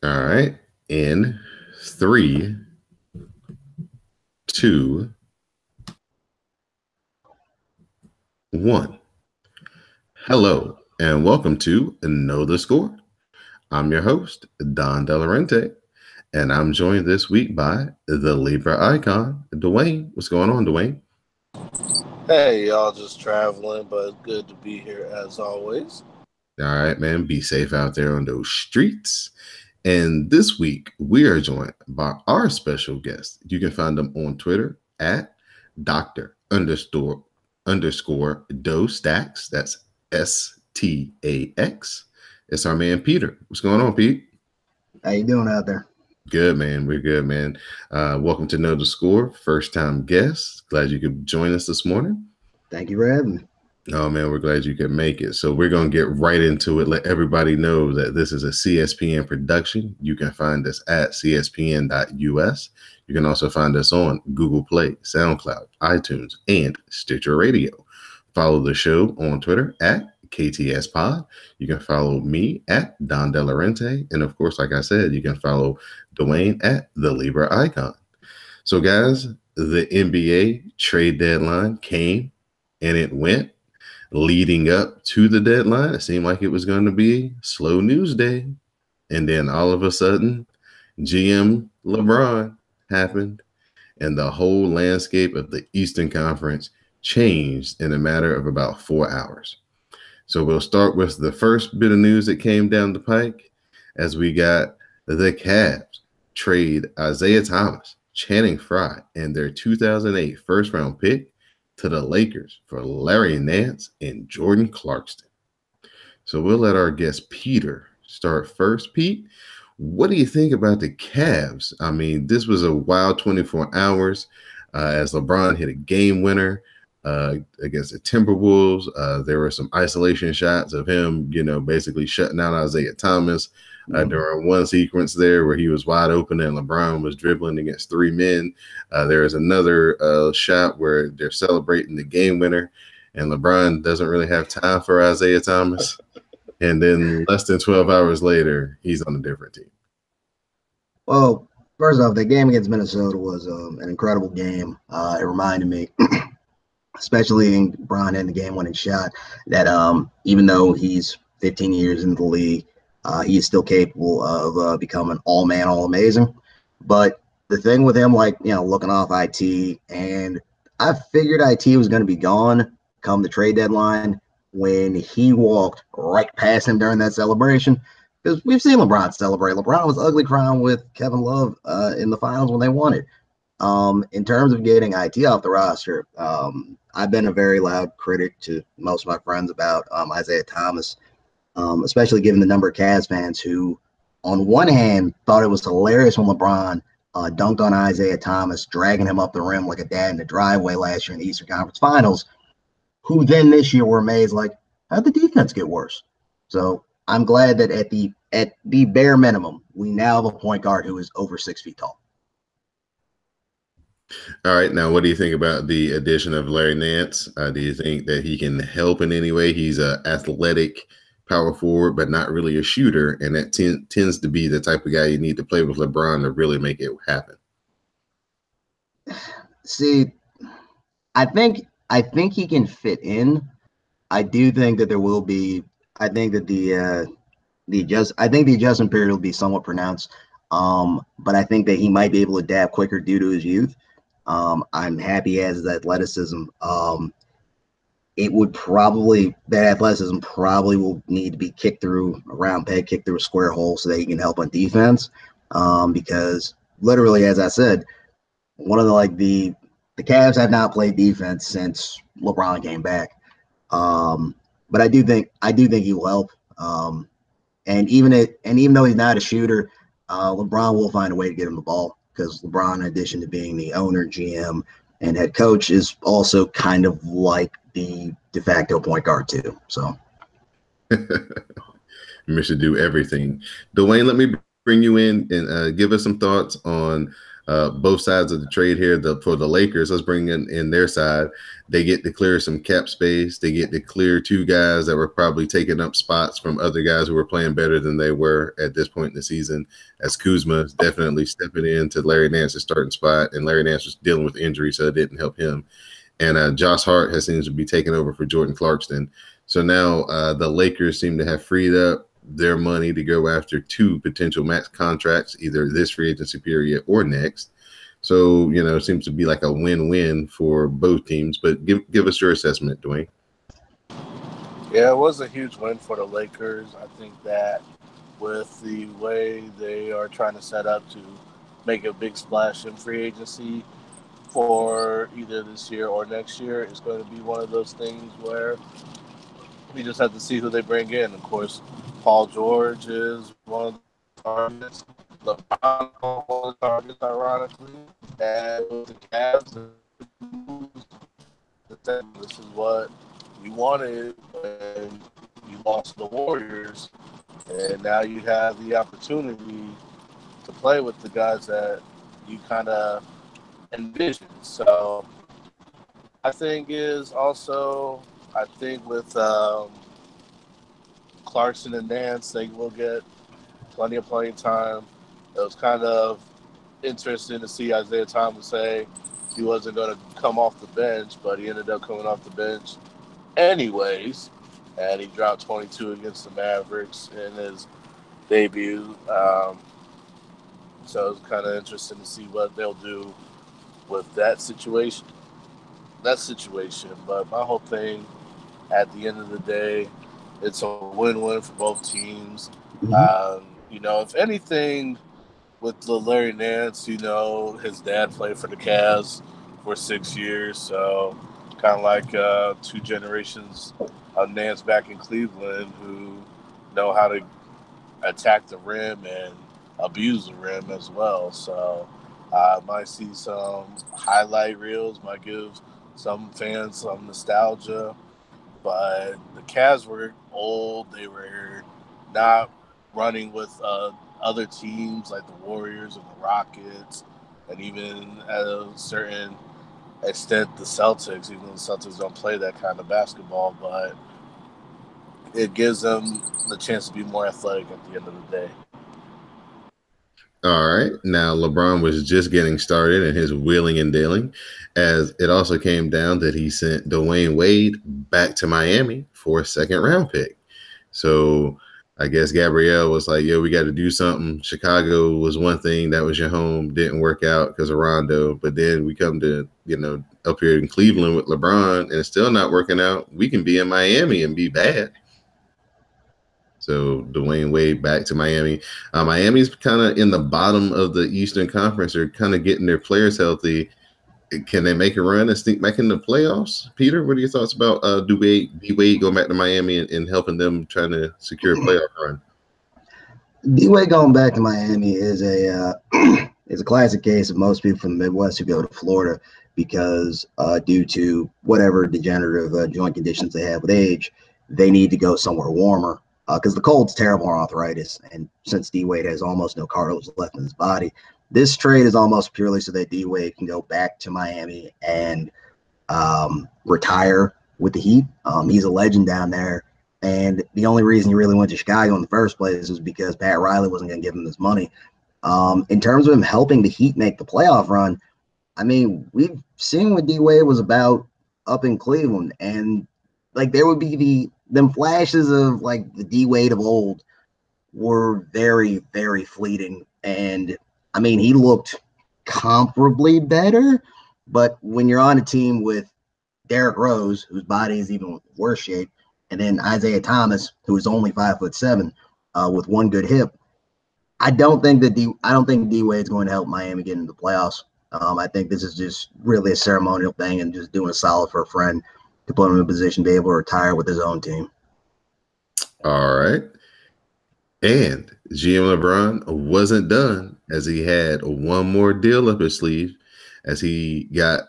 All right. In three, two, one. Hello, and welcome to Know the Score. I'm your host, Don Delarente, and I'm joined this week by the Libra icon, Dwayne. What's going on, Dwayne? Hey, y'all, just traveling, but good to be here as always. All right, man. Be safe out there on those streets. And this week, we are joined by our special guest. You can find them on Twitter at Dr. underscore Doe Stacks. That's STAX. It's our man Peter. What's going on, Pete? How you doing out there? Good, man. We're good, man. Welcome to Know the Score. First time guest. Glad you could join us this morning. Thank you for having me. Oh man, we're glad you could make it. So we're gonna get right into it. Let everybody know that this is a CSPN production. You can find us at cspn.us. You can also find us on Google Play, SoundCloud, iTunes, and Stitcher Radio. Follow the show on Twitter at KTS Pod. You can follow me at Don Delarente. And of course, like I said, you can follow Dwayne at the Libra Icon. So guys, the NBA trade deadline came and it went. Leading up to the deadline, it seemed like it was going to be slow news day. And then all of a sudden, GM LeBron happened, and the whole landscape of the Eastern Conference changed in a matter of about 4 hours. So we'll start with the first bit of news that came down the pike as we got the Cavs trade Isaiah Thomas, Channing Frye, and their 2008 first round pick to the Lakers for Larry Nance and Jordan Clarkson. So we'll let our guest Peter start first. Pete, what do you think about the Cavs? I mean, this was a wild 24 hours as LeBron hit a game winner against the Timberwolves. There were some isolation shots of him, basically shutting out Isaiah Thomas during one sequence there where he was wide open and LeBron was dribbling against three men. There is another shot where they're celebrating the game winner and LeBron doesn't really have time for Isaiah Thomas. And then less than 12 hours later, he's on a different team. Well, first off, the game against Minnesota was an incredible game. It reminded me, especially in Bron in the game-winning shot, that even though he's 15 years into the league, he is still capable of becoming all-man, all-amazing. But the thing with him, looking off IT, and I figured IT was going to be gone come the trade deadline when he walked right past him during that celebration. Because we've seen LeBron celebrate. LeBron was ugly crying with Kevin Love in the finals when they won it. In terms of getting IT off the roster, I've been a very loud critic to most of my friends about Isaiah Thomas, especially given the number of Cavs fans who, on one hand, thought it was hilarious when LeBron dunked on Isaiah Thomas, dragging him up the rim like a dad in the driveway last year in the Eastern Conference Finals, who then this year were amazed, like, how'd the defense get worse? So I'm glad that at the bare minimum, we now have a point guard who is over 6 feet tall. All right. Now, what do you think about the addition of Larry Nance? Do you think that he can help in any way? He's an athletic power forward, but not really a shooter. And that tends to be the type of guy you need to play with LeBron to really make it happen. See, I think he can fit in. I do think that there will be. I think that the adjustment period will be somewhat pronounced. But I think that he might be able to adapt quicker due to his youth. I'm happy as his athleticism. That athleticism probably will need to be kicked through a round peg, kicked through a square hole so that he can help on defense. Because literally, as I said, one of the Cavs have not played defense since LeBron came back. But I do think he will help. And even though he's not a shooter, LeBron will find a way to get him the ball because LeBron, in addition to being the owner, GM, and head coach, is also kind of like the de facto point guard too. So, Mr. Do everything. Dwayne, let me bring you in and give us some thoughts on both sides of the trade here. For the Lakers, let's bring in their side. They get to clear some cap space. They get to clear two guys that were probably taking up spots from other guys who were playing better than they were at this point in the season. As Kuzma is definitely stepping into Larry Nance's starting spot, and Larry Nance was dealing with injury, so it didn't help him. And Josh Hart seems to be taking over for Jordan Clarkson. So now the Lakers seem to have freed up their money to go after two potential max contracts, either this free agency period or next. So, it seems to be like a win-win for both teams. But give us your assessment, Dwayne. Yeah, it was a huge win for the Lakers. I think that with the way they are trying to set up to make a big splash in free agency for either this year or next year, it's going to be one of those things where we just have to see who they bring in. Of course, Paul George is one of the targets. LeBron one of the targets, ironically. And with the Cavs, this is what you wanted when you lost the Warriors. And now you have the opportunity to play with the guys that you kind of envisioned. So I think with Clarkson and Nance, they will get plenty of playing time. It was kind of interesting to see Isaiah Thomas say he wasn't going to come off the bench, but he ended up coming off the bench anyways, and he dropped 22 against the Mavericks in his debut. So it's kind of interesting to see what they'll do with that situation. But my whole thing, at the end of the day, it's a win-win for both teams. If anything, with the Larry Nance, his dad played for the Cavs for 6 years, so kind of like 2 generations of Nance back in Cleveland who know how to attack the rim and abuse the rim as well. So I might see some highlight reels, might give some fans some nostalgia. But the Cavs were old. They were not running with other teams like the Warriors and the Rockets, and even at a certain extent the Celtics, even though the Celtics don't play that kind of basketball. But it gives them the chance to be more athletic at the end of the day. All right. Now, LeBron was just getting started in his wheeling and dealing, as it also came down that he sent Dwayne Wade back to Miami for a second-round pick. So I guess Gabrielle was like, we got to do something. Chicago was one thing. That was your home. Didn't work out because of Rondo. But then we come to, up here in Cleveland with LeBron, and it's still not working out. We can be in Miami and be bad. So Dwayne Wade back to Miami. Miami's kind of in the bottom of the Eastern Conference. They're kind of getting their players healthy. Can they make a run and sneak back in the playoffs? Peter, what are your thoughts about D-Wade going back to Miami and helping them trying to secure a playoff run? D-Wade going back to Miami is a classic case of most people from the Midwest who go to Florida because due to whatever degenerative joint conditions they have with age, they need to go somewhere warmer. Because the cold's terrible on arthritis, and since D-Wade has almost no cartilage left in his body, this trade is almost purely so that D-Wade can go back to Miami and retire with the Heat. He's a legend down there, and the only reason he really went to Chicago in the first place is because Pat Riley wasn't going to give him this money. In terms of him helping the Heat make the playoff run, I mean, we've seen what D-Wade was about up in Cleveland, and like there would be them flashes of like the D-Wade of old were very, very fleeting. And I mean, he looked comparably better, but when you're on a team with Derrick Rose, whose body is even worse shape, and then Isaiah Thomas, who is only 5'7", with one good hip, I don't think D-Wade's going to help Miami get into the playoffs. I think this is just really a ceremonial thing and just doing a solid for a friend to put him in a position to be able to retire with his own team. All right. And GM LeBron wasn't done, as he had one more deal up his sleeve, as he got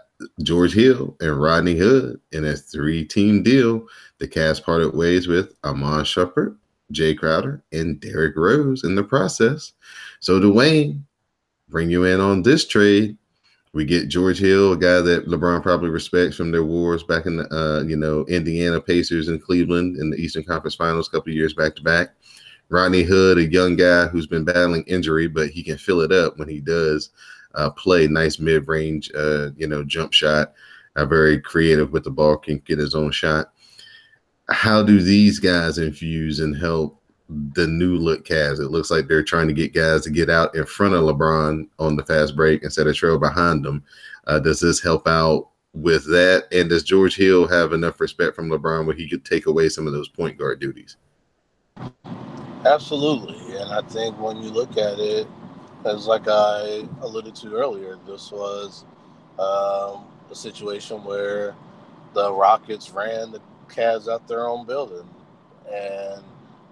George Hill and Rodney Hood in a 3-team deal. The Cavs parted ways with Iman Shumpert, Jay Crowder, and Derrick Rose in the process. So Dwayne, bring you in on this trade. We get George Hill, a guy that LeBron probably respects from their wars back in the, Indiana Pacers and Cleveland in the Eastern Conference Finals a couple of years back to back. Rodney Hood, a young guy who's been battling injury, but he can fill it up when he does play. Nice mid-range, jump shot. Very creative with the ball, can get his own shot. How do these guys infuse and help the new look Cavs? It looks like they're trying to get guys to get out in front of LeBron on the fast break instead of trail behind them. Does this help out with that? And does George Hill have enough respect from LeBron where he could take away some of those point guard duties? Absolutely. And I think when you look at it, as like I alluded to earlier, this was a situation where the Rockets ran the Cavs out their own building. And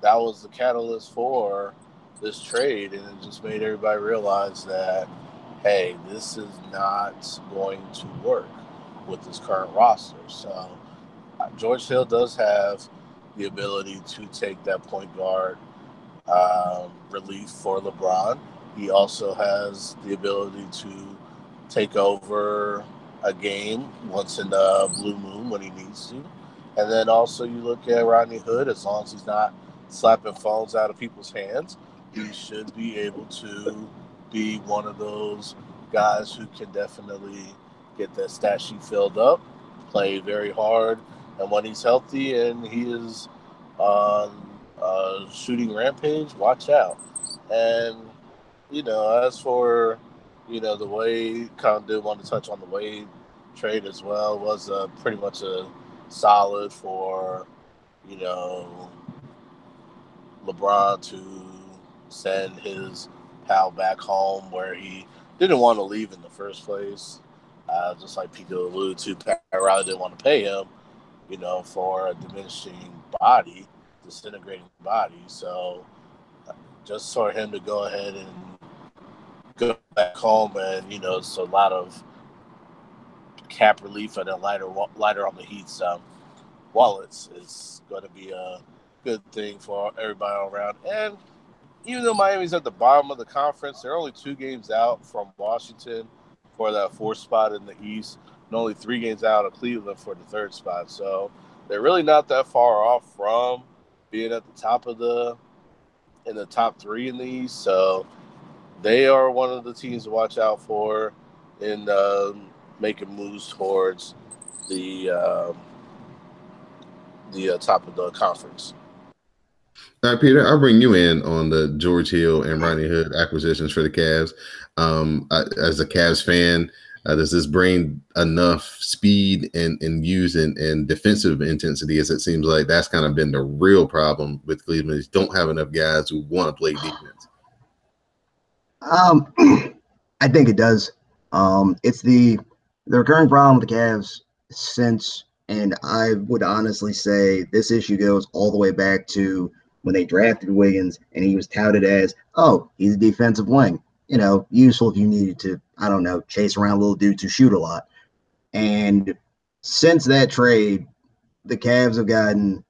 that was the catalyst for this trade, and it just made everybody realize that, hey, this is not going to work with this current roster. So George Hill does have the ability to take that point guard relief for LeBron. He also has the ability to take over a game once in the blue moon when he needs to. And then also you look at Rodney Hood, as long as he's not slapping phones out of people's hands, he should be able to be one of those guys who can definitely get that stat sheet filled up, play very hard, and when he's healthy and he is on a shooting rampage, watch out. And, as for, the Wade, kind of did want to touch on the Wade trade as well, was pretty much a solid for, LeBron to send his pal back home where he didn't want to leave in the first place. Just like Pico alluded to, Pat Riley didn't want to pay him, for a diminishing body, disintegrating body. So just for him to go ahead and go back home and, it's a lot of cap relief and a lighter on the Heat's wallets is going to be a good thing for everybody all around. And even though Miami's at the bottom of the conference, they're only 2 games out from Washington for that 4th spot in the East, and only 3 games out of Cleveland for the 3rd spot. So they're really not that far off from being at the top of in the top 3 in the East. So they are one of the teams to watch out for in making moves towards the top of the conference. All right, Peter, I'll bring you in on the George Hill and Rodney Hood acquisitions for the Cavs. As a Cavs fan, does this bring enough speed and use and defensive intensity? As it seems like that's kind of been the real problem with Cleveland, is don't have enough guys who want to play defense. I think it does. It's the recurring problem with the Cavs since, and I would honestly say this issue goes all the way back to when they drafted Wiggins and he was touted as, oh, he's a defensive wing, useful if you needed to, I don't know, chase around little dudes who shoot a lot. And since that trade, the Cavs have gotten,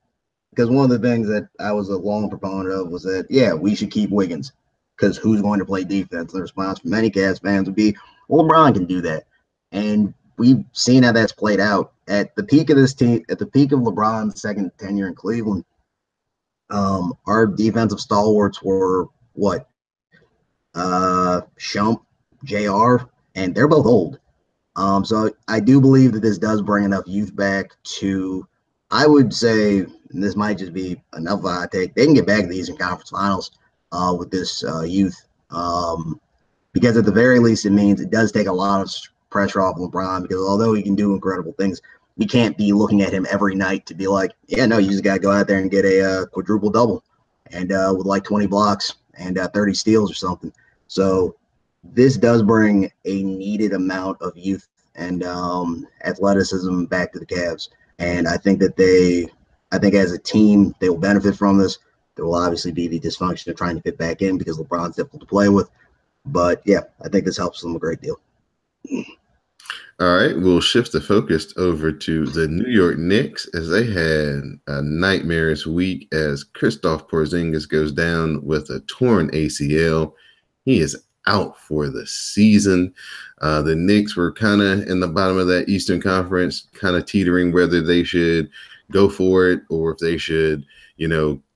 because one of the things that I was a long proponent of was that, yeah, we should keep Wiggins because who's going to play defense? The response from many Cavs fans would be, well, LeBron can do that. And we've seen how that's played out. At the peak of this team, at the peak of LeBron's second tenure in Cleveland, our defensive stalwarts were what? Shump, JR, and they're both old. So I do believe that this does bring enough youth back to, I would say, and this might just be enough of a hot take, they can get back to the Eastern Conference Finals with this youth. Because at the very least, it means it does take a lot of pressure off LeBron, because although he can do incredible things, we can't be looking at him every night to be like, yeah, no, you just got to go out there and get a quadruple double and with like 20 blocks and 30 steals or something. So this does bring a needed amount of youth and athleticism back to the Cavs. And I think that as a team, they will benefit from this. There will obviously be the dysfunction of trying to fit back in because LeBron's difficult to play with. But yeah, I think this helps them a great deal. All right, we'll shift the focus over to the New York Knicks, as they had a nightmarish week as Kristaps Porzingis goes down with a torn ACL. He is out for the season. The Knicks were kind of in the bottom of that Eastern Conference, kind of teetering whether they should go for it or if they should,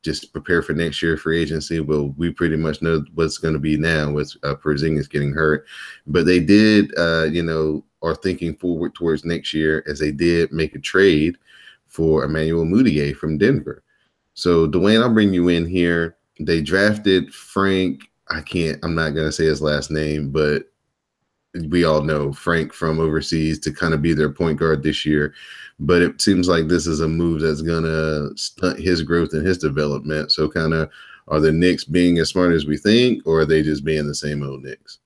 just prepare for next year free agency. Well, we pretty much know what's going to be now with Porzingis getting hurt. But they did, are thinking forward towards next year as they did make a trade for Emmanuel Mudiay from Denver. So, Dwayne, I'll bring you in here. They drafted Frank. I'm not going to say his last name, but we all know Frank from overseas to kind of be their point guard this year. But it seems like this is a move that's going to stunt his growth and his development. So kind of, are the Knicks being as smart as we think, or are they just being the same old Knicks?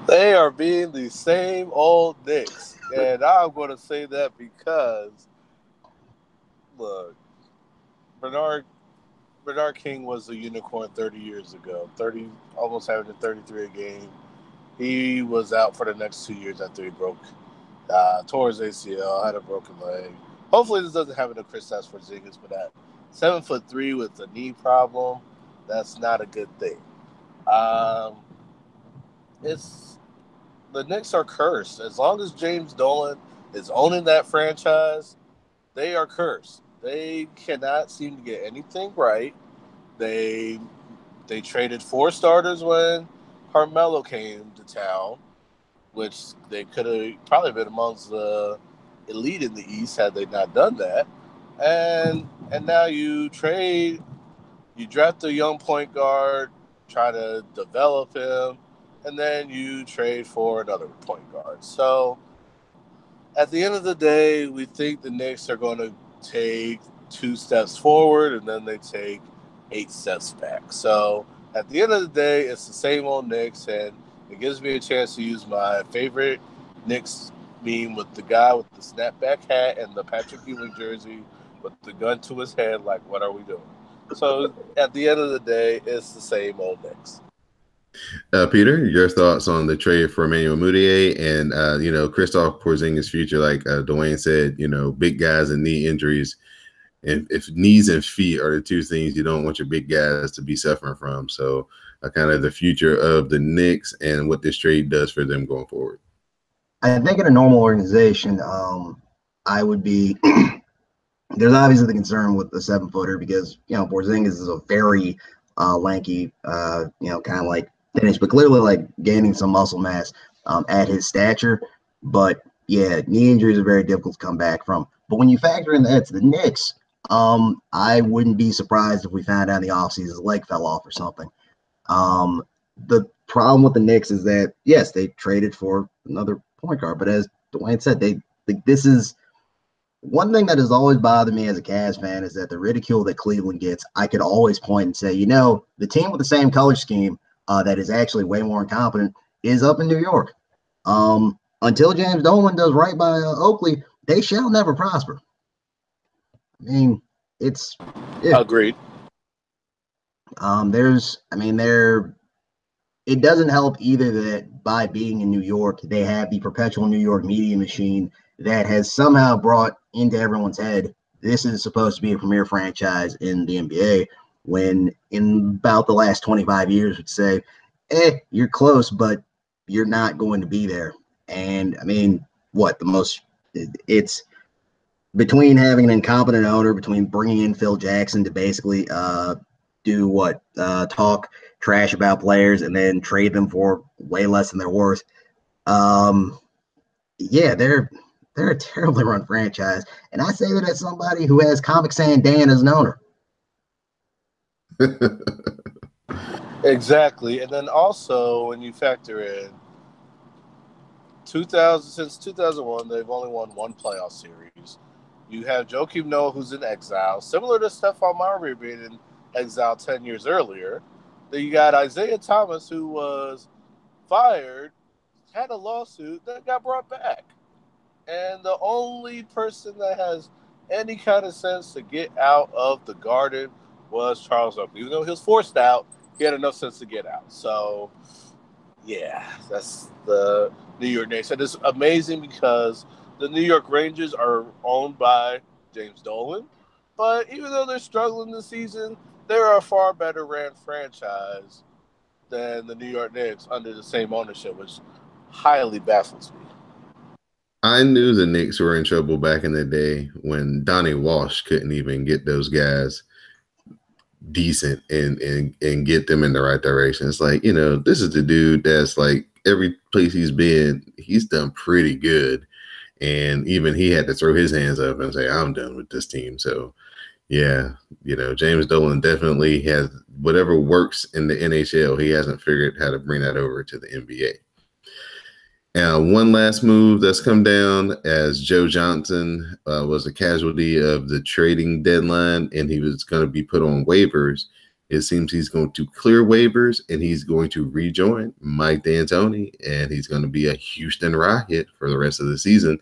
They are being the same old Knicks. And I'm going to say that because, look, Bernard King was a unicorn 30 years ago, almost having a 33 a game. He was out for the next 2 years after he tore his ACL, had a broken leg. Hopefully this doesn't happen to Kristaps Porzingis, but at 7'3" with a knee problem, that's not a good thing. The Knicks are cursed. As long as James Dolan is owning that franchise, they are cursed. They cannot seem to get anything right. They traded 4 starters when Carmelo came to town, which they could have probably been amongst the elite in the East had they not done that. And now you draft a young point guard, try to develop him, and then you trade for another point guard. So at the end of the day, we think the Knicks are going to take 2 steps forward and then they take 8 steps back. So at the end of the day, it's the same old Knicks, and it gives me a chance to use my favorite Knicks meme with the guy with the snapback hat and the Patrick Ewing jersey with the gun to his head, like, what are we doing? So at the end of the day, it's the same old Knicks. Peter, your thoughts on the trade for Emmanuel Mudiay and, Kristaps Porzingis' future? Like Dwayne said, big guys and knee injuries. And if knees and feet are the 2 things you don't want your big guys to be suffering from. So kind of the future of the Knicks and what this trade does for them going forward. I think in a normal organization, I would be there's obviously the concern with the 7-footer because, Porzingis is a very lanky, kind of like finish, but clearly like gaining some muscle mass at his stature. But yeah, knee injuries are very difficult to come back from. But when you factor in that to the Knicks, I wouldn't be surprised if we found out in the offseason his leg fell off or something. The problem with the Knicks is that, yes, they traded for another point guard, but as Dwayne said, this is one thing that has always bothered me as a Cavs fan is that the ridicule that Cleveland gets, I could always point and say, the team with the same color scheme that is actually way more incompetent is up in New York. Until James Dolan does right by Oakley, they shall never prosper. I mean, Agreed. It doesn't help either that by being in New York, they have the perpetual New York media machine that has somehow brought into everyone's head, this is supposed to be a premier franchise in the NBA, when in about the last 25 years would say, you're close, but you're not going to be there. And it's between having an incompetent owner, between bringing in Phil Jackson to basically talk trash about players and then trade them for way less than they're worth. They're a terribly run franchise. And I say that as somebody who has Comic Sans Dan as an owner. Exactly. And then also when you factor in since 2001, they've only won 1 playoff series. You have Joakim Noah, who's in exile, similar to Stephon Marbury being in exile 10 years earlier. Then you got Isaiah Thomas, who was fired, had a lawsuit that got brought back. And the only person that has any kind of sense to get out of the Garden was Charles Oakley. Even though he was forced out, he had enough sense to get out. So, yeah, that's the New York Knicks. And it's amazing because the New York Rangers are owned by James Dolan. But even though they're struggling this season, they're a far better ran franchise than the New York Knicks under the same ownership, which highly baffles me. I knew the Knicks were in trouble back in the day when Donnie Walsh couldn't even get those guys decent and get them in the right direction. It's like, this is the dude that's like every place he's been, he's done pretty good. And even he had to throw his hands up and say, I'm done with this team. So, yeah, James Dolan definitely has whatever works in the NHL. He hasn't figured how to bring that over to the NBA. And one last move that's come down as Joe Johnson was a casualty of the trading deadline, and he was going to be put on waivers. It seems he's going to clear waivers, and he's going to rejoin Mike D'Antoni, and he's going to be a Houston Rocket for the rest of the season.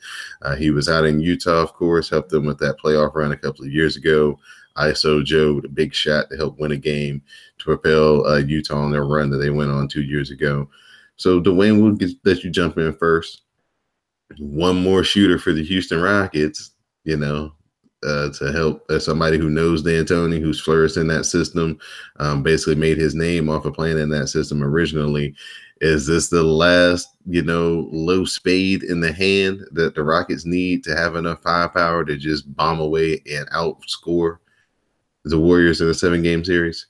He was out in Utah, of course, helped them with that playoff run a couple of years ago. ISO Joe with a big shot to help win a game to propel Utah on their run that they went on 2 years ago. So, Dwayne, we'll let you jump in first. One more shooter for the Houston Rockets, to help somebody who knows D'Antoni, who's flourished in that system, basically made his name off of playing in that system originally. Is this the last, low spade in the hand that the Rockets need to have enough firepower to just bomb away and outscore the Warriors in a 7-game series?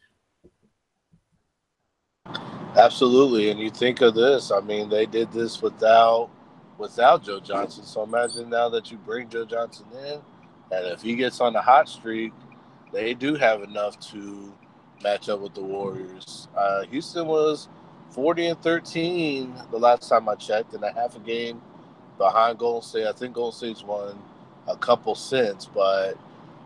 Absolutely, and you think of this. I mean, they did this without Joe Johnson. So imagine now that you bring Joe Johnson in, and if he gets on a hot streak, they do have enough to match up with the Warriors. Houston was 40-13 the last time I checked, and a half a game behind Golden State. I think Golden State's won a couple since, but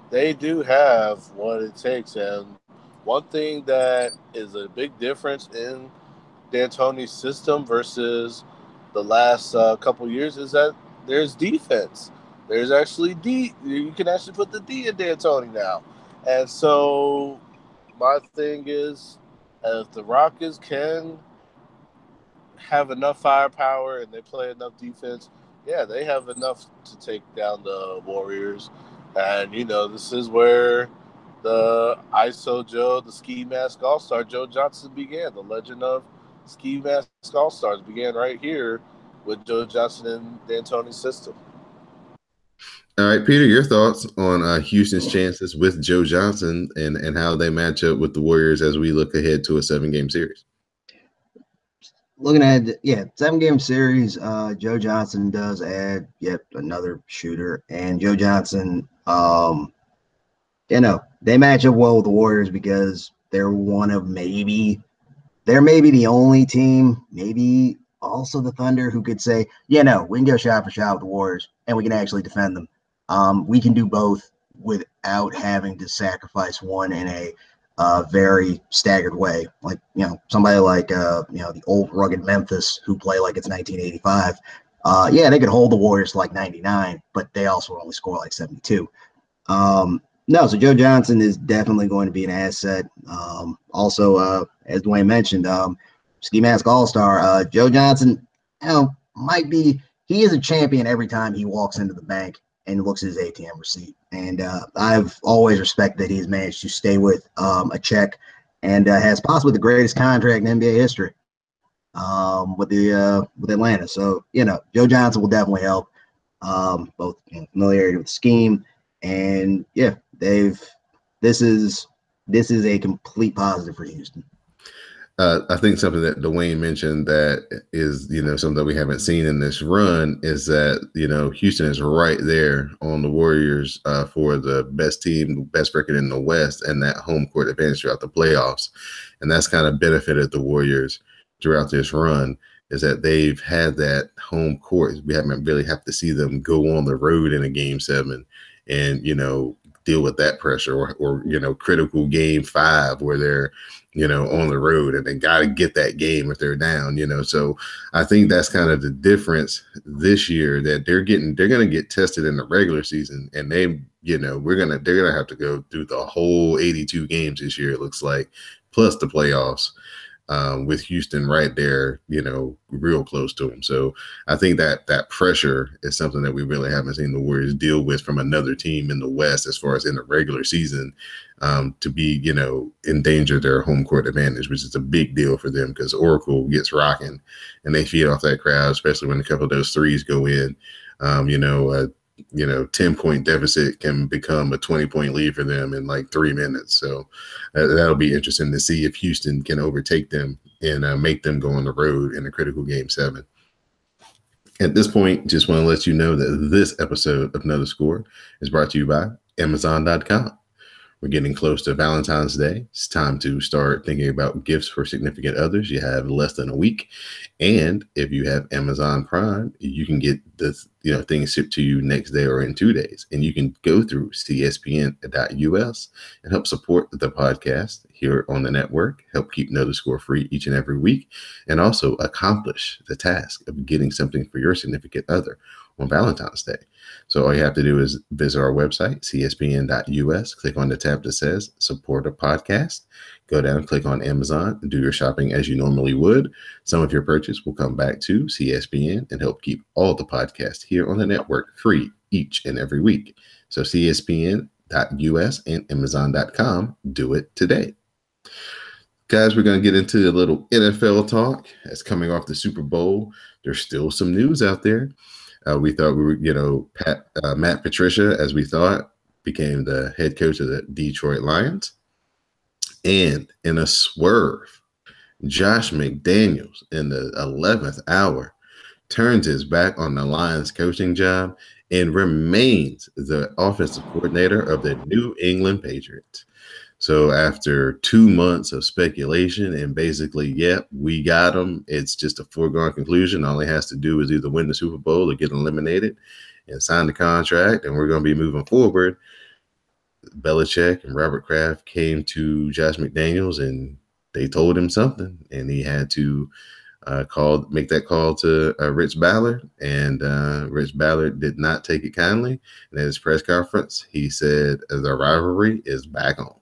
they do have what it takes. And one thing that is a big difference in D'Antoni's system versus the last couple years is that there's defense. There's actually D. You can actually put the D in D'Antoni now. And so my thing is, if the Rockets can have enough firepower and they play enough defense, yeah, they have enough to take down the Warriors. And, this is where the ISO Joe, the Ski Mask All-Star Joe Johnson began. The legend of Ski Mask All-Stars began right here with Joe Johnson and D'Antoni's system. All right, Peter, your thoughts on Houston's chances with Joe Johnson and how they match up with the Warriors as we look ahead to a 7-game series? Looking at 7-game series, Joe Johnson does add yet another shooter, and Joe Johnson, they match up well with the Warriors because they're they're maybe the only team, maybe also the Thunder, who could say, we can go shot for shot with the Warriors and we can actually defend them. We can do both without having to sacrifice one in a very staggered way. Like, somebody like, the old rugged Memphis who play like it's 1985. They could hold the Warriors to like 99, but they also only score like 72. So Joe Johnson is definitely going to be an asset. Also, as Dwayne mentioned, Ski Mask All-Star, Joe Johnson, he is a champion every time he walks into the bank and looks at his ATM receipt. And I've always respected that he's managed to stay with a check and has possibly the greatest contract in NBA history with Atlanta. So, Joe Johnson will definitely help both familiarity with the scheme. And this is a complete positive for Houston. I think something that Dwayne mentioned that is, something that we haven't seen in this run is that, Houston is right there on the Warriors for the best team, best record in the West, and that home court advantage throughout the playoffs. And that's kind of benefited the Warriors throughout this run, is that they've had that home court. We haven't really have to see them go on the road in a Game 7 and, deal with that pressure or critical Game 5 where they're, on the road and they got to get that game if they're down, So I think that's kind of the difference this year, that they're going to get tested in the regular season, and they're going to have to go through the whole 82 games this year, it looks like, plus the playoffs. with Houston right there, real close to him. So I think that pressure is something that we really haven't seen the Warriors deal with from another team in the West as far as in the regular season, to be, endanger their home court advantage, which is a big deal for them because Oracle gets rocking and they feed off that crowd, especially when a couple of those threes go in. 10-point deficit can become a 20-point lead for them in like 3 minutes. So that'll be interesting to see if Houston can overtake them and make them go on the road in a critical Game 7. At this point, just want to let you know that this episode of Another Score is brought to you by Amazon.com. We're getting close to Valentine's Day. It's time to start thinking about gifts for significant others. You have less than a week. And if you have Amazon Prime, you can get this, things shipped to you next day or in 2 days. And you can go through CSPN.us and help support the podcast here on the network, help keep Another Score free each and every week, and also accomplish the task of getting something for your significant other on Valentine's Day. So all you have to do is visit our website, CSPN.us, click on the tab that says support a podcast, go down, click on Amazon, and do your shopping as you normally would. Some of your purchase will come back to CSPN and help keep all the podcasts here on the network free each and every week. So CSPN.us and Amazon.com, do it today. Guys, we're going to get into a little NFL talk. As coming off the Super Bowl, there's still some news out there. We thought we were, Matt Patricia, as we thought, became the head coach of the Detroit Lions. And in a swerve, Josh McDaniels in the 11th hour turns his back on the Lions coaching job and remains the offensive coordinator of the New England Patriots. So after 2 months of speculation and basically, we got him, it's just a foregone conclusion. All he has to do is either win the Super Bowl or get eliminated and sign the contract, and we're going to be moving forward. Belichick and Robert Kraft came to Josh McDaniels and they told him something, and he had to make that call to Rich Ballard, and Rich Ballard did not take it kindly. And at his press conference, he said the rivalry is back on.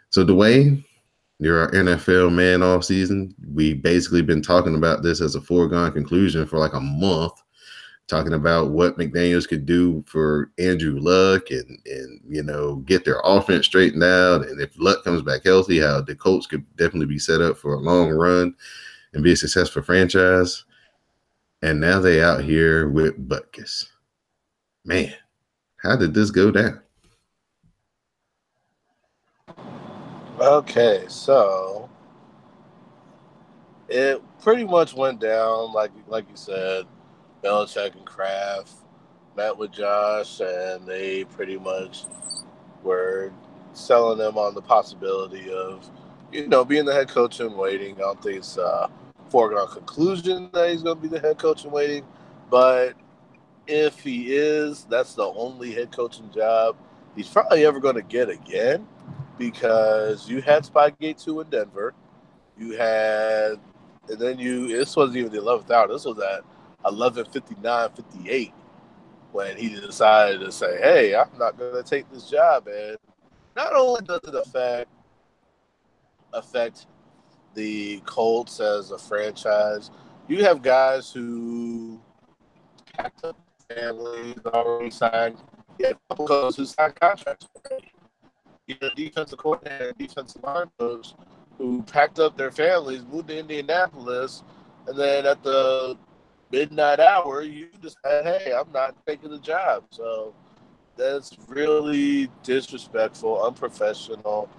So, Dwayne, you're our NFL man all season. We basically been talking about this as a foregone conclusion for like a month, talking about what McDaniels could do for Andrew Luck and get their offense straightened out. And if Luck comes back healthy, how the Colts could definitely be set up for a long run and be a successful franchise. And now they out here with Butkus. Man, how did this go down? Okay, so it pretty much went down like you said. Belichick and Kraft met with Josh, and they pretty much were selling them on the possibility of, being the head coach in waiting. I don't think it's a foregone conclusion that he's going to be the head coach in waiting, but if he is, that's the only head coaching job he's probably ever going to get again. Because you had Spygate 2 in Denver. This wasn't even the 11th hour. This was at 11:59:58 when he decided to say, hey, I'm not going to take this job. And not only does it affect the Colts as a franchise, you have guys who packed up families, already signed. You have a couple coaches who signed contracts already. Defensive coordinator and defensive line coach who packed up their families, moved to Indianapolis, and then at the midnight hour, you decide, hey, I'm not taking the job. So that's really disrespectful, unprofessional.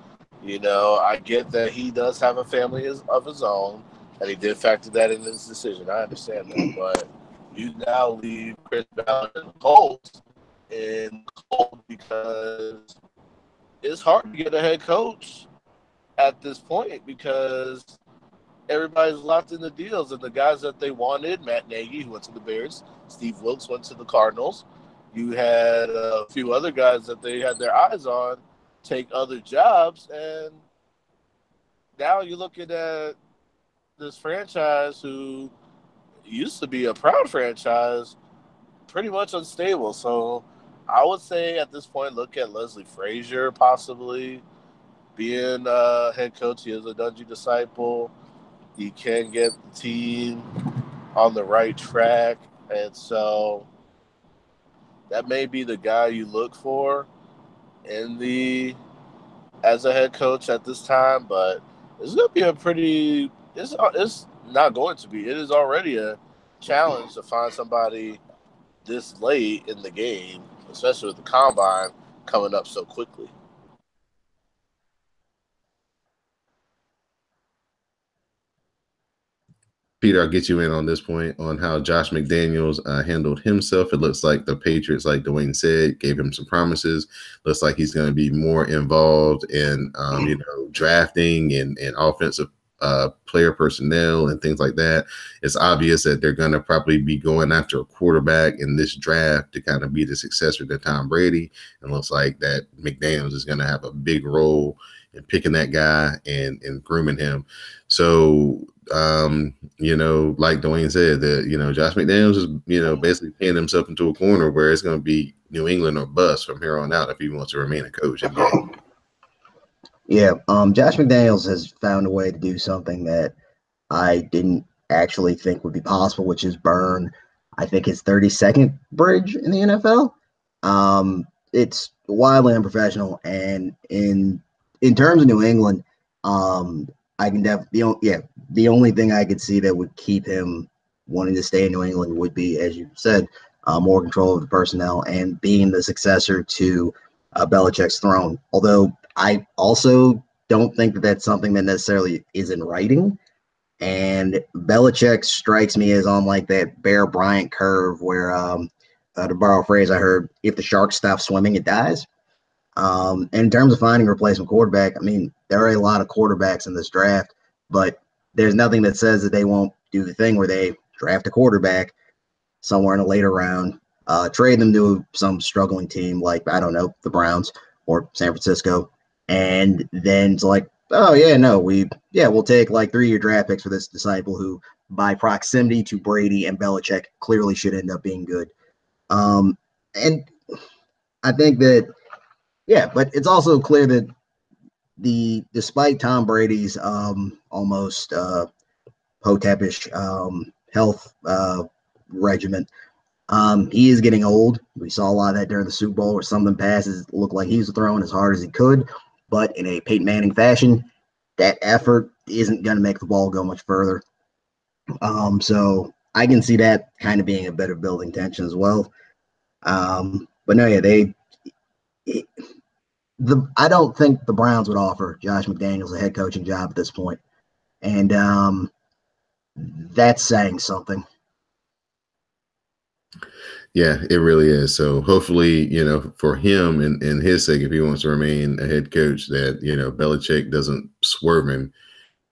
I get that he does have a family of his own, and he did factor that in his decision. I understand that, but you now leave Chris Ballard and the Colts in cold because it's hard to get a head coach at this point because everybody's locked in the deals. And the guys that they wanted, Matt Nagy, who went to the Bears, Steve Wilkes went to the Cardinals. You had a few other guys that they had their eyes on take other jobs. And now you're looking at this franchise who used to be a proud franchise, pretty much unstable. So I would say at this point, look at Leslie Frazier possibly being head coach. He is a Dungy disciple. He can get the team on the right track, and so that may be the guy you look for as a head coach at this time. But it's going to be it's not going to be. It is already a challenge to find somebody this late in the game, especially with the combine coming up so quickly. Peter, I'll get you in on this point on how Josh McDaniels handled himself. It looks like the Patriots, like Dwayne said, gave him some promises. Looks like he's going to be more involved in, drafting and offensive player personnel and things like that. It's obvious that they're going to probably be going after a quarterback in this draft to kind of be the successor to Tom Brady. And looks like that McDaniels is going to have a big role in picking that guy and grooming him. So, like Dwayne said, that, Josh McDaniels is, basically paying himself into a corner where it's going to be New England or bust from here on out if he wants to remain a coach. Yeah, Josh McDaniels has found a way to do something that I didn't actually think would be possible, which is burn, I think, his 32nd bridge in the NFL. It's wildly unprofessional, and in terms of New England, I can the only thing I could see that would keep him wanting to stay in New England would be, as you said, more control of the personnel and being the successor to Belichick's throne. Although I also don't think that that's something that necessarily is in writing. And Belichick strikes me as on like that Bear Bryant curve where, to borrow a phrase I heard, if the shark stops swimming, it dies. And in terms of finding a replacement quarterback, I mean, there are a lot of quarterbacks in this draft, but there's nothing that says that they won't do the thing where they draft a quarterback somewhere in a later round, trade them to some struggling team like, I don't know, the Browns or San Francisco. And then it's like, oh, yeah, no, we'll take like 3-year draft picks for this disciple who, by proximity to Brady and Belichick, clearly should end up being good. And I think that, yeah, but it's also clear that despite Tom Brady's almost Hotepish health regimen, he is getting old. We saw a lot of that during the Super Bowl where some of them passes looked like he was throwing as hard as he could, but in a Peyton Manning fashion, that effort isn't going to make the ball go much further. So I can see that kind of being a bit of building tension as well. But no, yeah, I don't think the Browns would offer Josh McDaniels a head coaching job at this point. And that's saying something. Yeah, it really is. So hopefully, for him and his sake, if he wants to remain a head coach, that, Belichick doesn't swerve him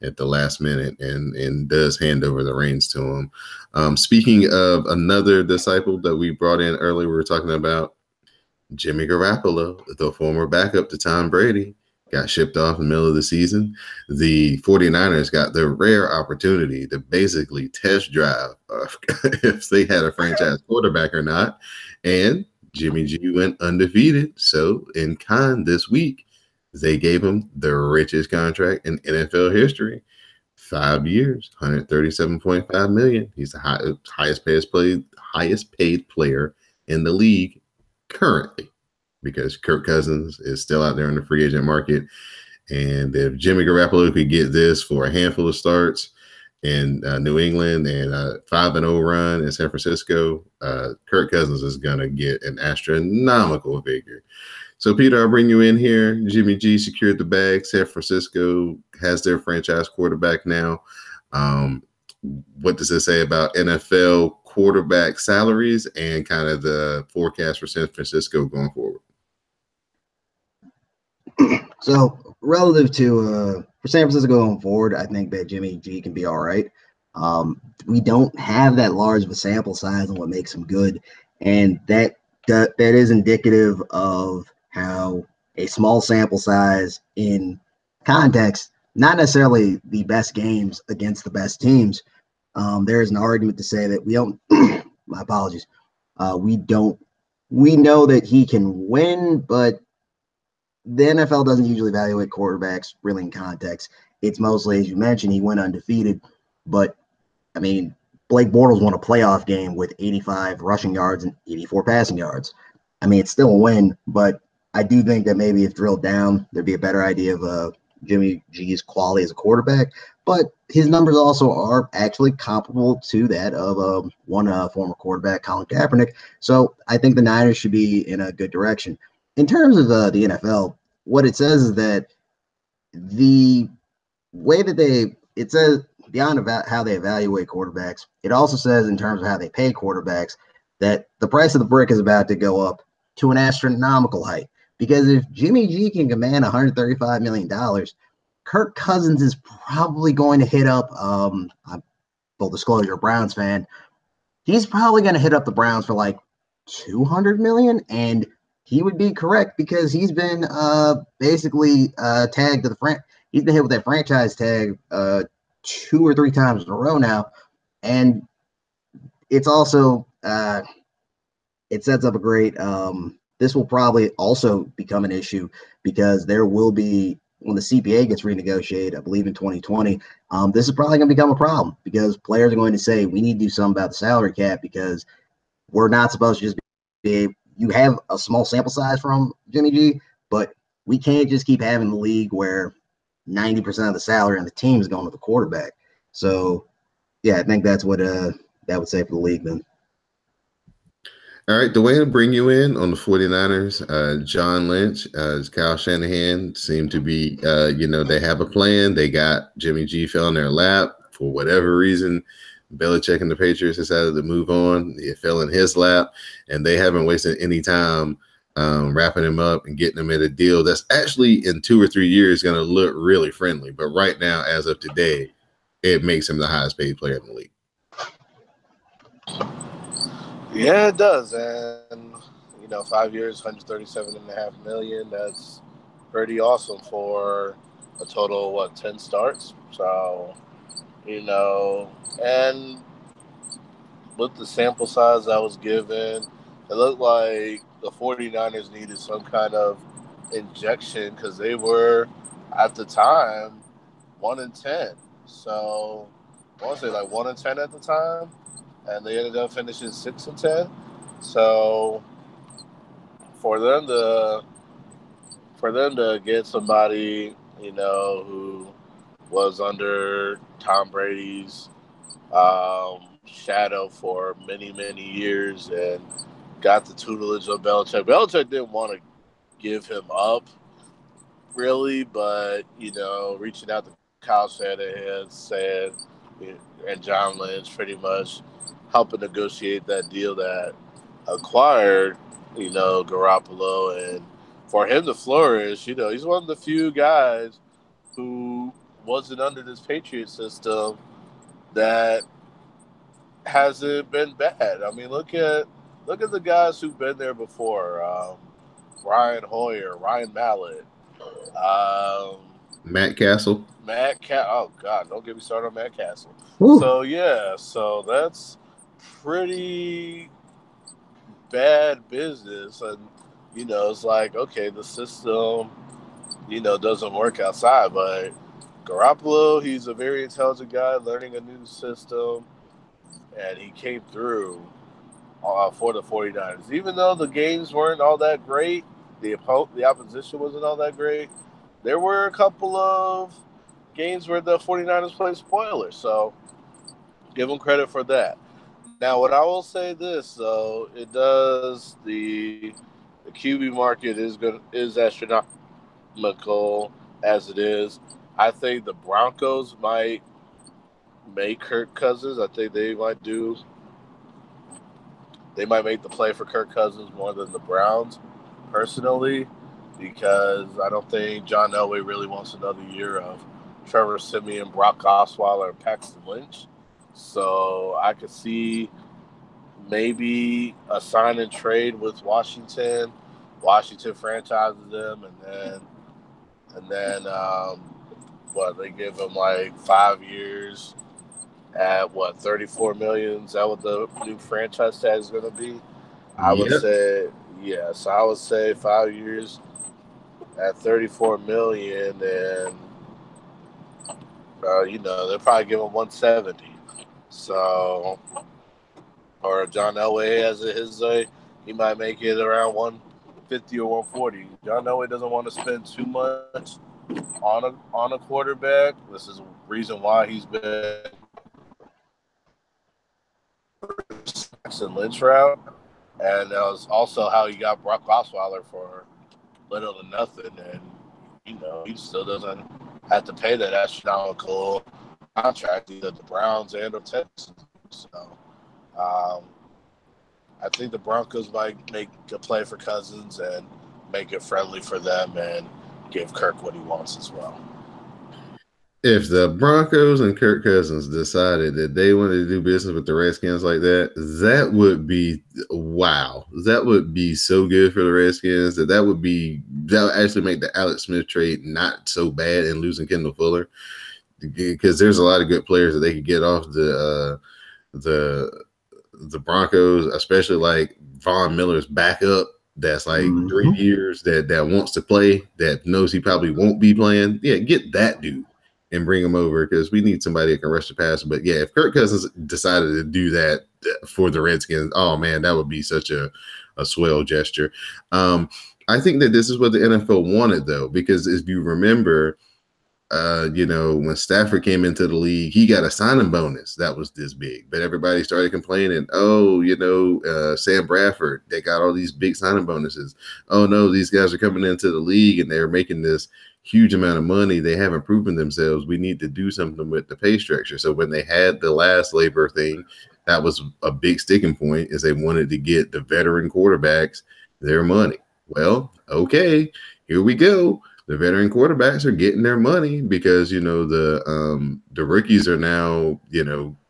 at the last minute and does hand over the reins to him. Speaking of another disciple that we brought in earlier, we were talking about Jimmy Garoppolo, the former backup to Tom Brady, got shipped off in the middle of the season. The 49ers got the rare opportunity to basically test drive if they had a franchise quarterback or not. And Jimmy G went undefeated. So in kind this week, they gave him the richest contract in NFL history. 5 years, $137.5 million. He's the highest paid player in the league currently, because Kirk Cousins is still out there in the free agent market. And if Jimmy Garoppolo could get this for a handful of starts in New England and a 5-0 run in San Francisco, Kirk Cousins is going to get an astronomical figure. So, Peter, I'll bring you in here. Jimmy G secured the bag. San Francisco has their franchise quarterback now. What does it say about NFL quarterback salaries and kind of the forecast for San Francisco going forward? So relative to for San Francisco going forward, I think that Jimmy G can be all right. We don't have that large of a sample size on what makes him good, and that is indicative of how a small sample size in context, not necessarily the best games against the best teams. There is an argument to say that we don't. My apologies. We know that he can win, but the NFL doesn't usually evaluate quarterbacks really in context. it's mostly, as you mentioned, he went undefeated. But, I mean, Blake Bortles won a playoff game with 85 rushing yards and 84 passing yards. I mean, it's still a win, but I do think that maybe if drilled down, there'd be a better idea of Jimmy G's quality as a quarterback. But his numbers also are actually comparable to that of one former quarterback, Colin Kaepernick. So I think the Niners should be in a good direction. In terms of the NFL, what it says is that the way that it says beyond about how they evaluate quarterbacks, it also says in terms of how they pay quarterbacks that the price of the brick is about to go up to an astronomical height. Because if Jimmy G can command $135 million, Kirk Cousins is probably going to hit up, full disclosure, Browns fan, he's probably going to hit up the Browns for like $200 million. And he would be correct because he's been basically tagged to he's been hit with that franchise tag 2 or 3 times in a row now. And it's also, it sets up a great, this will probably also become an issue because there will be, when the CPA gets renegotiated, I believe in 2020, this is probably going to become a problem because players are going to say, we need to do something about the salary cap because we're not supposed to just be, you have a small sample size from Jimmy G, but we can't just keep having the league where 90% of the salary on the team is going to the quarterback. So, yeah, I think that's what that would say for the league then. All right, the way to bring you in on the 49ers, John Lynch, Kyle Shanahan seem to be, they have a plan. They got Jimmy G fell in their lap for whatever reason. Belichick and the Patriots decided to move on. It fell in his lap, and they haven't wasted any time wrapping him up and getting him at a deal that's actually in 2 or 3 years going to look really friendly. But right now, as of today, it makes him the highest paid player in the league. Yeah, it does. And, 5 years, $137.5 million. That's pretty awesome for a total of 10 starts. So, and with the sample size I was given, it looked like the 49ers needed some kind of injection because they were, at the time, 1-10. So, I want to say 1-10 at the time. And they ended up finishing 6-10. So for them to get somebody, who was under Tom Brady's shadow for many, many years and got the tutelage of Belichick. Belichick didn't want to give him up, really, but reaching out to Kyle Shanahan said, and John Lynch pretty much helping negotiate that deal that acquired, Garoppolo. And for him to flourish, he's one of the few guys who wasn't under this Patriot system that hasn't been bad. I mean, look at the guys who've been there before. Ryan Hoyer, Ryan Mallett. Matt Castle. Oh, God, don't get me started on Matt Castle. Ooh. So that's pretty bad business. And, it's like, okay, the system, doesn't work outside. But Garoppolo, he's a very intelligent guy learning a new system. And he came through for the 49ers. Even though the games weren't all that great, the opposition wasn't all that great, there were a couple of games where the 49ers played spoilers. So give them credit for that. Now, what I will say this, though, it does the QB market is astronomical as it is. I think the Broncos might make Kirk Cousins. I think they might make the play for Kirk Cousins more than the Browns, personally, because I don't think John Elway really wants another year of Trevor Siemian, Brock Osweiler, and Paxton Lynch. So I could see maybe a sign and trade with Washington. Washington franchises them, and then they give them 5 years at $34 million. Is that what the new franchise tag is going to be? I would say, yes. I would say 5 years at $34 million, and they'll probably give him 170. So, or John Elway has it his way, he might make it around 150 or 140. John Elway doesn't want to spend too much on a quarterback. This is the reason why he's been Jackson Lynch route, and that was also how he got Brock Osweiler for little to nothing, and he still doesn't have to pay that astronomical contract either the Browns and the Texans. So I think the Broncos might make a play for Cousins and make it friendly for them and give Kirk what he wants as well. If the Broncos and Kirk Cousins decided that they wanted to do business with the Redskins like that, that would be wow. That would be so good for the Redskins. That would actually make the Alex Smith trade not so bad and losing Kendall Fuller, because there's a lot of good players that they could get off the Broncos, especially like Von Miller's backup. That's like 3 years that wants to play, that knows he probably won't be playing. Yeah, get that dude and bring him over, because we need somebody that can rush the passer. But yeah, if Kirk Cousins decided to do that for the Redskins, oh man, that would be such a swell gesture. I think that this is what the NFL wanted, though, because if you remember, when Stafford came into the league, he got a signing bonus that was this big, but everybody started complaining. Sam Bradford, they got all these big signing bonuses. Oh no, these guys are coming into the league and they're making this huge amount of money. They haven't proven themselves. We need to do something with the pay structure. So when they had the last labor thing, that was a big sticking point, is they wanted to get the veteran quarterbacks their money. Well, okay, here we go. The veteran quarterbacks are getting their money because, the rookies are now,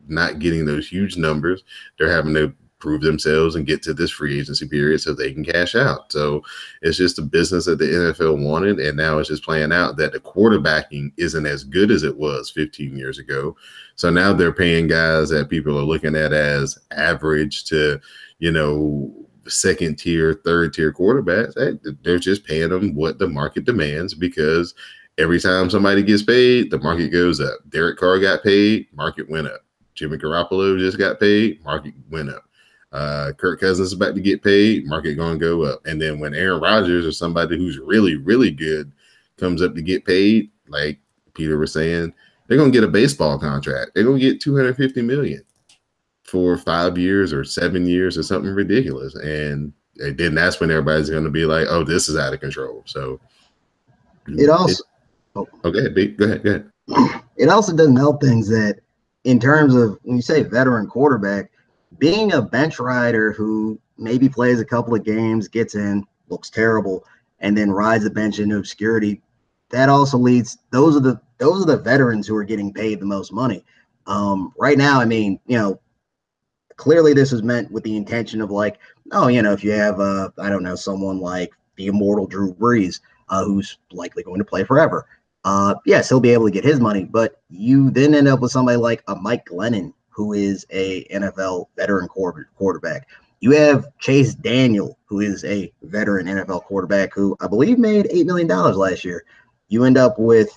not getting those huge numbers. They're having to prove themselves and get to this free agency period so they can cash out. So it's just a business that the NFL wanted, and now it's just playing out that the quarterbacking isn't as good as it was 15 years ago. So now they're paying guys that people are looking at as average to, second tier, third tier quarterbacks. They're just paying them what the market demands, because every time somebody gets paid, the market goes up. Derek Carr got paid, market went up. Jimmy Garoppolo just got paid, market went up. Kirk Cousins is about to get paid, market going to go up. And then when Aaron Rodgers or somebody who's really, really good comes up to get paid, like Peter was saying, they're going to get a baseball contract. They're going to get $250 million for 5 years or 7 years or something ridiculous. And then that's when everybody's going to be like, oh, this is out of control. So it also go ahead. It also doesn't help things that in terms of when you say veteran quarterback, being a bench rider who maybe plays a couple of games, gets in, looks terrible, and then rides the bench into obscurity, that also leads those are the veterans who are getting paid the most money. Right now, I mean, clearly this is meant with the intention of like, if you have someone like the immortal Drew Brees, who's likely going to play forever. Yes, he'll be able to get his money, but you then end up with somebody like a Mike Glennon, who is a NFL veteran quarterback. You have Chase Daniel, who is a veteran NFL quarterback who I believe made $8 million last year. You end up with,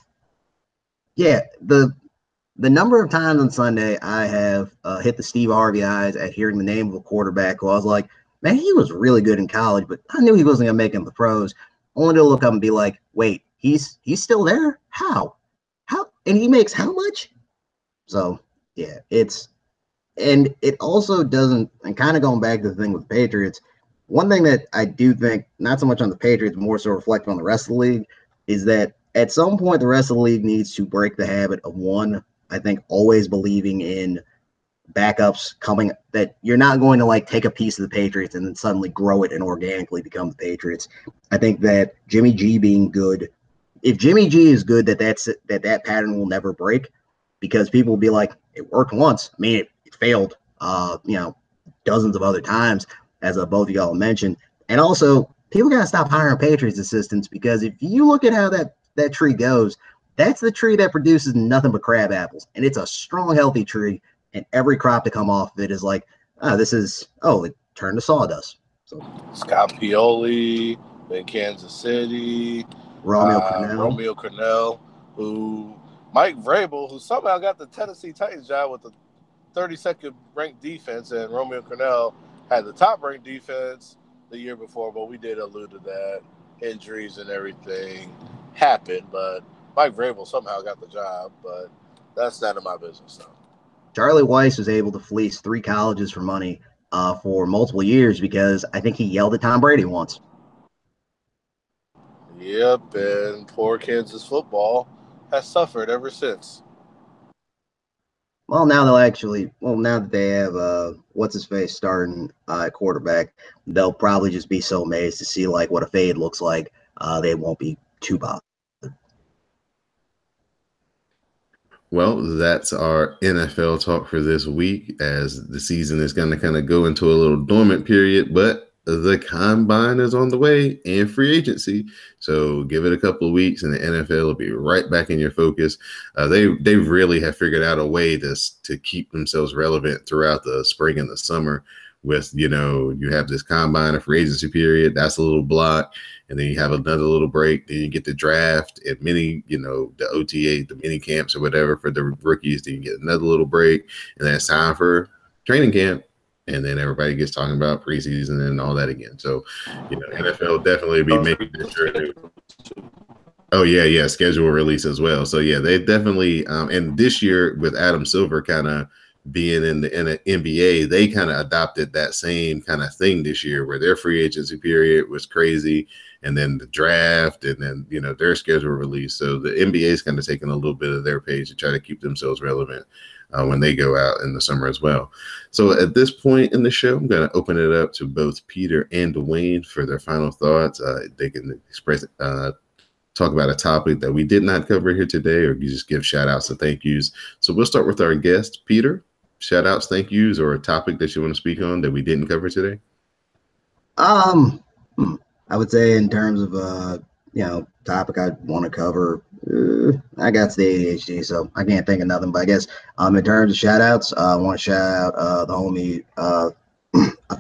the number of times on Sunday I have hit the Steve Harvey eyes at hearing the name of a quarterback who I was like, man, he was really good in college, but I knew he wasn't going to make it in the pros. Only to look up and be like, wait, he's still there? How? And he makes how much? So, yeah, and it also doesn't, and kind of going back to the thing with the Patriots, one thing that I do think, not so much on the Patriots, but more so reflecting on the rest of the league, is that at some point the rest of the league needs to break the habit of I think always believing in backups coming, that you're not going to like take a piece of the Patriots and then suddenly grow it and organically become the Patriots. I think that Jimmy G being good, if Jimmy G is good, that pattern will never break, because people will be like, it worked once. I mean, it failed, dozens of other times, as both of y'all mentioned. And also, people got to stop hiring Patriots assistants, because if you look at how that tree goes, that's the tree that produces nothing but crab apples. And it's a strong, healthy tree. And every crop to come off of it is like, it turned to sawdust. So Scott Pioli in Kansas City. Romeo Crennel, who Mike Vrabel, who somehow got the Tennessee Titans job with the 32nd ranked defense, and Romeo Crennel had the top ranked defense the year before, but we did allude to that. Injuries and everything happened, but Mike Vrabel somehow got the job, but that's none of my business, though. Charlie Weiss was able to fleece 3 colleges for money for multiple years because I think he yelled at Tom Brady once. Yep, and poor Kansas football has suffered ever since. Well, now that they have what's-his-face starting at quarterback, they'll probably just be so amazed to see like what a fade looks like. They won't be too bothered. Well, that's our NFL talk for this week, as the season is going to kind of go into a little dormant period, but the combine is on the way and free agency. So give it a couple of weeks and the NFL will be right back in your focus. They really have figured out a way to keep themselves relevant throughout the spring and the summer with, you have this combine, a free agency period. That's a little block. And then you have another little break. Then you get the draft and the OTA, the mini camps or whatever for the rookies. Then you get another little break. And then it's time for training camp. And then everybody gets talking about preseason and all that again. So, NFL definitely be making sure to. Oh, yeah, schedule release as well. So, yeah, they definitely and this year with Adam Silver kind of being in the NBA, they kind of adopted that same kind of thing this year where their free agency period was crazy. And then the draft and then, their schedule release. So the NBA is kind of taking a little bit of their page to try to keep themselves relevant when they go out in the summer as well. So at this point in the show, I'm going to open it up to both Peter and Dwayne for their final thoughts. They can express, talk about a topic that we did not cover here today, or you just give shout outs and thank yous. So we'll start with our guest, Peter. Shout outs, thank yous, or a topic that you want to speak on that we didn't cover today? I would say in terms of topic I want to cover, I got the ADHD, so I can't think of nothing. But I guess in terms of shout outs, I want to shout out the homie. I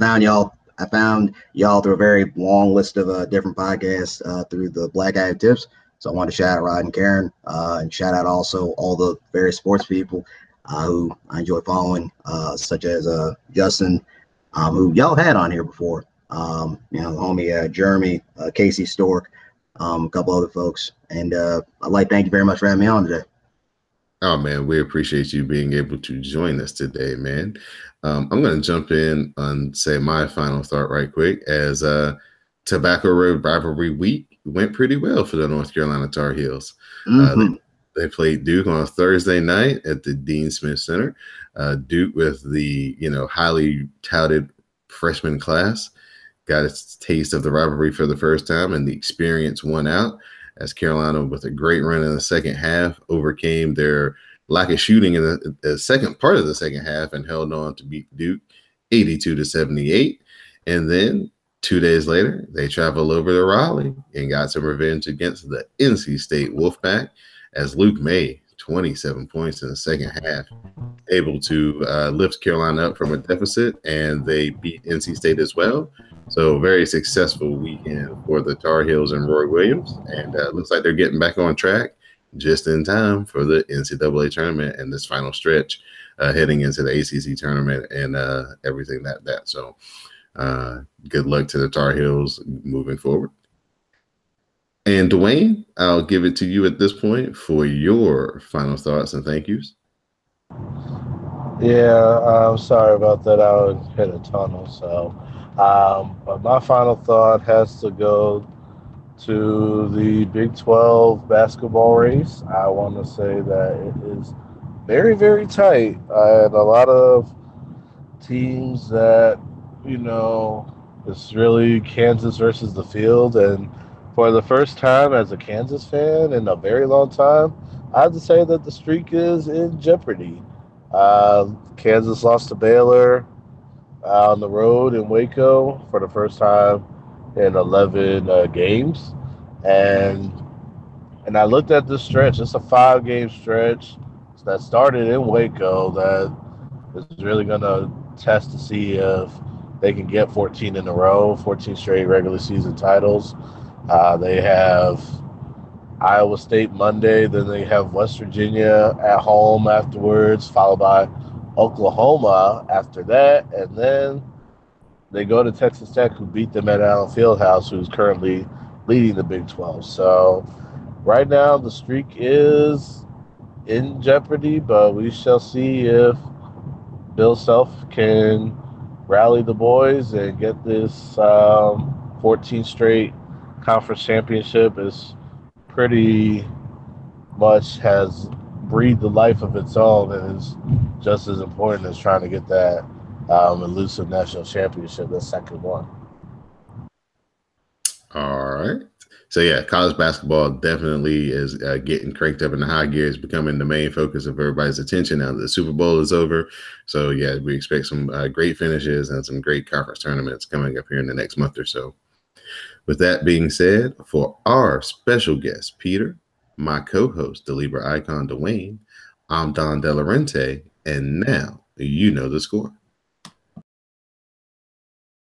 found y'all through a very long list of different podcasts through the Black Eye Tips. So I want to shout out Rod and Karen, and shout out also all the various sports people who I enjoy following, such as Justin, who y'all had on here before. The homie Jeremy, Casey Stork, a couple other folks. And I'd like to thank you very much for having me on today. Oh, man, we appreciate you being able to join us today, man. I'm going to jump in and say my final thought right quick, as Tobacco Road Rivalry Week went pretty well for the North Carolina Tar Heels. They played Duke on a Thursday night at the Dean Smith Center. Duke, with the highly touted freshman class, got its taste of the rivalry for the first time, and the experience won out as Carolina, with a great run in the second half, overcame their lack of shooting in the second part of the second half and held on to beat Duke 82-78. And then 2 days later, they traveled over to Raleigh and got some revenge against the NC State Wolfpack, as Luke May, 27 points in the second half, able to lift Carolina up from a deficit, and they beat NC State as well. So very successful weekend for the Tar Heels and Roy Williams, and looks like they're getting back on track just in time for the NCAA tournament and this final stretch heading into the ACC tournament and everything that. So good luck to the Tar Heels moving forward. And Dwayne, I'll give it to you at this point for your final thoughts and thank yous. Yeah, I'm sorry about that. I hit a tunnel, so. But my final thought has to go to the Big 12 basketball race. I want to say that it is very, very tight. And a lot of teams that, it's really Kansas versus the field. And for the first time as a Kansas fan in a very long time, I have to say that the streak is in jeopardy. Kansas lost to Baylor on the road in Waco for the first time in 11 games. And I looked at this stretch. It's a 5-game stretch that started in Waco that is really going to test to see if they can get 14 in a row, 14 straight regular season titles. They have, Iowa State Monday. Then they have West Virginia at home afterwards, followed by Oklahoma after that. And then they go to Texas Tech, who beat them at Allen Fieldhouse, who's currently leading the Big 12. So right now the streak is in jeopardy, but we shall see if Bill Self can rally the boys and get this 14 straight conference championship. Is pretty much has breathed the life of its own and is just as important as trying to get that elusive national championship, the second one. All right. So, yeah, college basketball definitely is getting cranked up in the high gear. It's becoming the main focus of everybody's attention now that the Super Bowl is over. So, yeah, we expect some great finishes and some great conference tournaments coming up here in the next month or so. With that being said, for our special guest, Peter, my co-host, the Libra icon, Dwayne, I'm Don Delarente, and now you know the score.